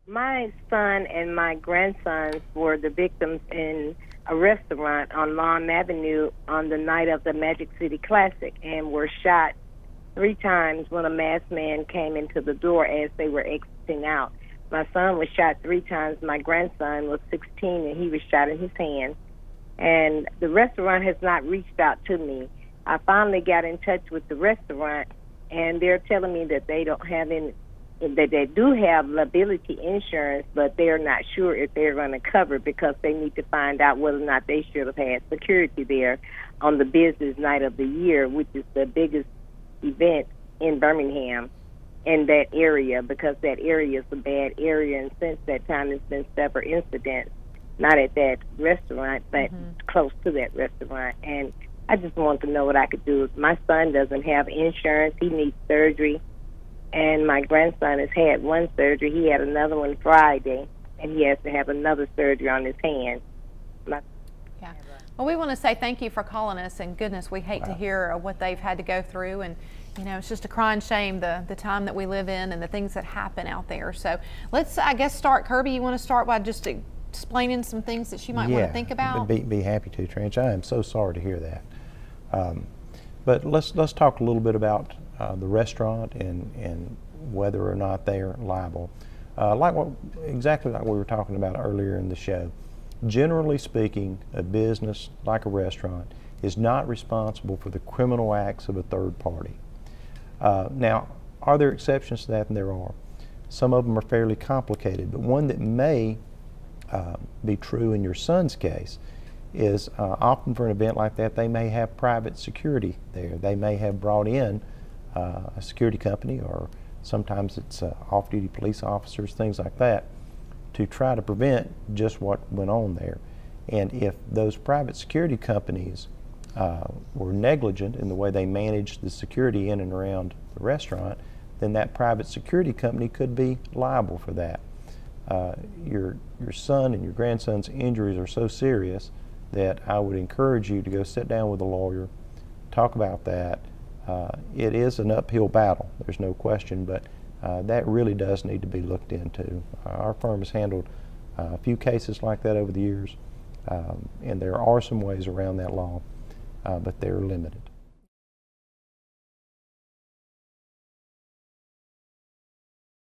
My son and my grandsons were the victims in a restaurant on Long Avenue on the night of the Magic City Classic and were shot 3 times when a masked man came into the door as they were exiting out. My son was shot 3 times. My grandson was 16 and he was shot in his hand. And the restaurant has not reached out to me. I finally got in touch with the restaurant, and they're telling me that they don't have any, that they do have liability insurance, but they're not sure if they're going to cover because they need to find out whether or not they should have had security there on the business night of the year, which is the biggest event in Birmingham in that area, because that area is a bad area, and since that time there's been several incidents, not at that restaurant, but close to that restaurant. And I just want to know what I could do. My son doesn't have insurance. He needs surgery. And my grandson has had one surgery. He had another one Friday, and he has to have another surgery on his hand. Yeah. Well, we want to say thank you for calling us, and goodness, we hate to hear what they've had to go through, and you know, it's just a crying shame the time that we live in and the things that happen out there. So let's, I guess, start. Kirby, you want to start by just explaining some things that you might want to think about? Be happy to, Trench. I am so sorry to hear that. But let's talk a little bit about the restaurant and whether or not they're liable. Exactly like we were talking about earlier in the show. Generally speaking, a business like a restaurant is not responsible for the criminal acts of a third party. Now, are there exceptions to that? And there are. Some of them are fairly complicated, but one that may be true in your son's case is often for an event like that, they may have private security there. They may have brought in a security company, or sometimes it's off-duty police officers, things like that, to try to prevent just what went on there. And if those private security companies were negligent in the way they managed the security in and around the restaurant, then that private security company could be liable for that. Your son and your grandson's injuries are so serious that I would encourage you to go sit down with a lawyer, talk about that. It is an uphill battle, there's no question, but that really does need to be looked into. Our firm has handled a few cases like that over the years, and there are some ways around that law, but they're limited.